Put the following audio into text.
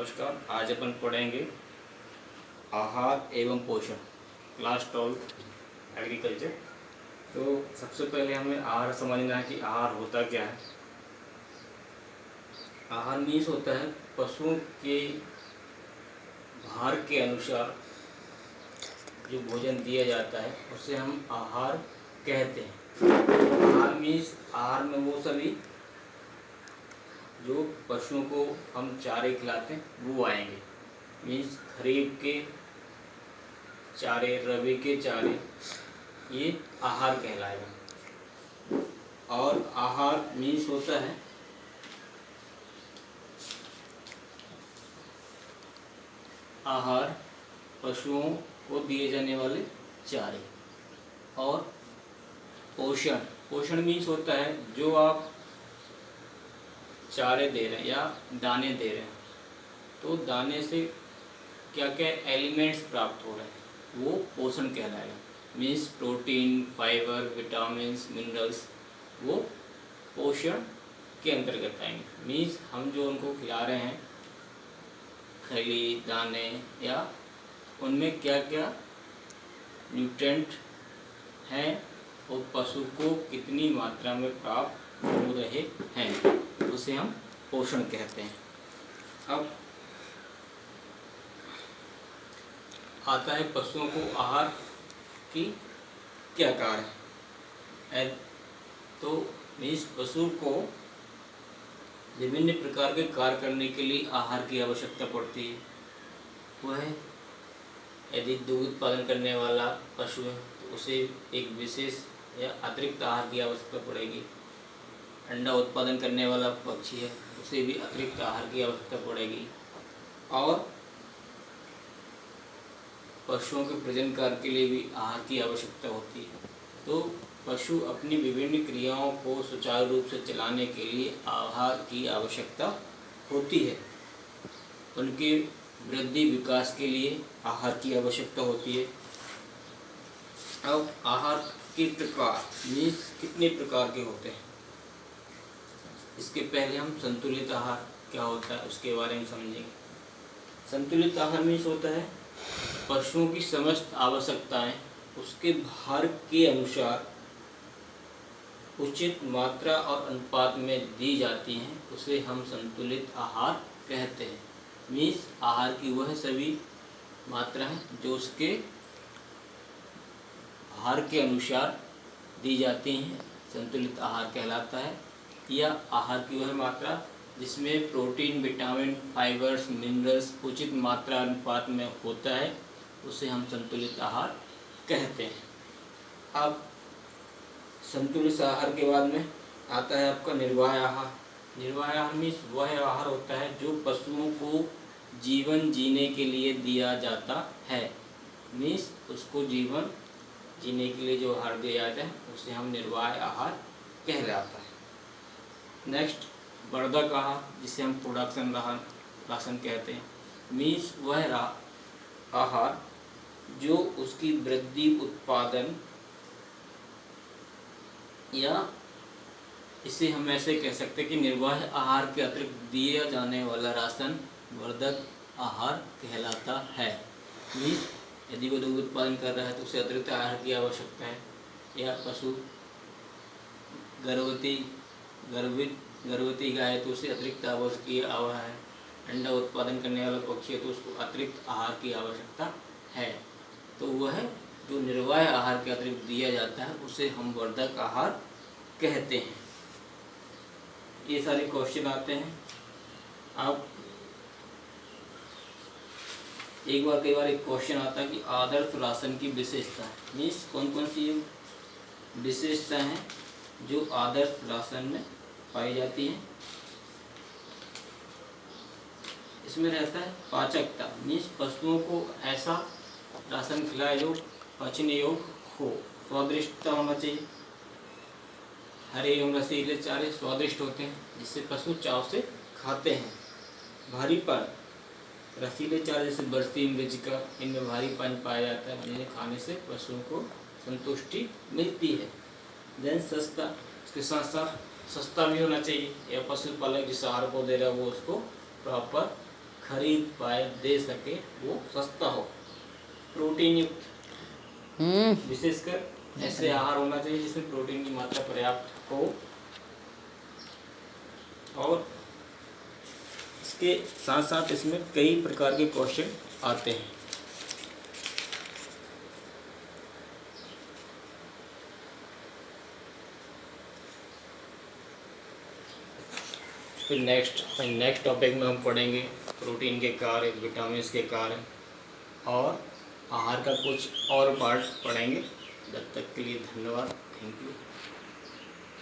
नमस्कार। आज अपन पढ़ेंगे आहार एवं पोषण, क्लास 12 एग्रीकल्चर। तो सबसे पहले हमें आहार समझना है कि आहार होता क्या है। आहार मीन्स होता है पशुओं के भार के अनुसार जो भोजन दिया जाता है उसे हम आहार कहते हैं। आहार मीन्स आहार में वो सभी जो पशुओं को हम चारे खिलाते हैं वो आएंगे। मीन्स खरीफ के चारे, रबी के चारे, ये आहार कहलाएगा। और आहार मीन्स होता है आहार पशुओं को दिए जाने वाले चारे। और पोषण, पोषण मीन्स होता है जो आप चारे दे रहे हैं या दाने दे रहे हैं, तो दाने से क्या क्या एलिमेंट्स प्राप्त हो रहे हैं वो पोषण कहलाएगा। Means protein, fibre, vitamins, minerals, वो पोषण के अंतर्गत आएंगे। मीन्स हम जो उनको खिला रहे हैं खली, दाने, या उनमें क्या क्या न्यूट्रेंट हैं और पशु को कितनी मात्रा में प्राप्त हो रहे हैं, उसे हम पोषण कहते हैं। अब आता है पशुओं को आहार की क्या कार्य है। तो मीन्स पशु को विभिन्न प्रकार के कार्य करने के लिए आहार की आवश्यकता पड़ती है। वह यदि दूध उत्पादन करने वाला पशु है तो उसे एक विशेष या अतिरिक्त आहार की आवश्यकता पड़ेगी। अंडा उत्पादन करने वाला पक्षी है उसे भी अतिरिक्त आहार की आवश्यकता पड़ेगी। और पशुओं के प्रजनन कार्य के लिए भी आहार की आवश्यकता होती है। तो पशु अपनी विभिन्न क्रियाओं को सुचारू रूप से चलाने के लिए आहार की आवश्यकता होती है। उनके वृद्धि विकास के लिए आहार की आवश्यकता होती है। अब आहार के प्रकार मीन्स कितने प्रकार के होते हैं, इसके पहले हम संतुलित आहार क्या होता है उसके बारे में समझेंगे। संतुलित आहार मीन्स होता है पशुओं की समस्त आवश्यकताएं उसके भार के अनुसार उचित मात्रा और अनुपात में दी जाती हैं, उसे हम संतुलित आहार कहते हैं। मीन्स आहार की वह सभी मात्रा है जो उसके भार के अनुसार दी जाती हैं, संतुलित आहार कहलाता है। या आहार की वह मात्रा जिसमें प्रोटीन, विटामिन, फाइबर्स, मिनरल्स उचित मात्रा अनुपात में होता है, उसे हम संतुलित आहार कहते हैं। अब संतुलित आहार के बाद में आता है आपका निर्वाह आहार। निर्वाह आहार मीन्स वह आहार होता है जो पशुओं को जीवन जीने के लिए दिया जाता है। मीन्स उसको जीवन जीने के लिए जो आहार दिया जाता है उसे हम निर्वाह आहार कहलाता है। नेक्स्ट वर्धक आहार, जिसे हम प्रोडक्शन राशन कहते हैं। मीन्स वह आहार जो उसकी वृद्धि, उत्पादन, या इसे हम ऐसे कह सकते हैं कि निर्वाह आहार के अतिरिक्त दिया जाने वाला राशन वर्धक आहार कहलाता है। मीन्स यदि वो दूध उत्पादन कर रहा है तो उसे अतिरिक्त आहार की आवश्यकता है। या पशु गर्भवती गाय है तो उसे अतिरिक्त आहार है। अंडा उत्पादन करने वाला पक्षी है तो उसको अतिरिक्त आहार की आवश्यकता है। तो वह जो निर्वाह आहार के अतिरिक्त दिया जाता है उसे हम वर्धक आहार कहते हैं। ये सारे क्वेश्चन आते हैं। अब एक बार कई बार एक क्वेश्चन आता है कि आदर्श राशन की विशेषता मीन्स कौन कौन सी विशेषता हैं जो आदर्श राशन में पाई जाती हैं। इसमें रहता है पाचकता, मीन्स पशुओं को ऐसा राशन खिलाए जो पचने योग्य हो। स्वादिष्टता होना चाहिए, हरे एवं रसीले चारे स्वादिष्ट होते हैं जिससे पशु चाव से खाते हैं। भारीपन, रसीले चारे जैसे बरसी, मिर्चिका, इनमें भारीपन पाया जाता है जिन्हें खाने से पशुओं को संतुष्टि मिलती है। देन सस्ता, इसके साथ साथ सस्ता भी होना चाहिए। या पशुपालक जिस आहार को दे रहा है वो उसको प्रॉपर खरीद पाए, दे सके, वो सस्ता हो, प्रोटीन युक्त, विशेषकर ऐसे आहार होना चाहिए जिसमें प्रोटीन की मात्रा पर्याप्त हो। और इसके साथ साथ इसमें कई प्रकार के क्वेश्चन आते हैं। फिर नेक्स्ट टॉपिक में हम पढ़ेंगे प्रोटीन के कार्य, विटामिन के कार्य और आहार का कुछ और पार्ट पढ़ेंगे। जब तक के लिए धन्यवाद, थैंक यू।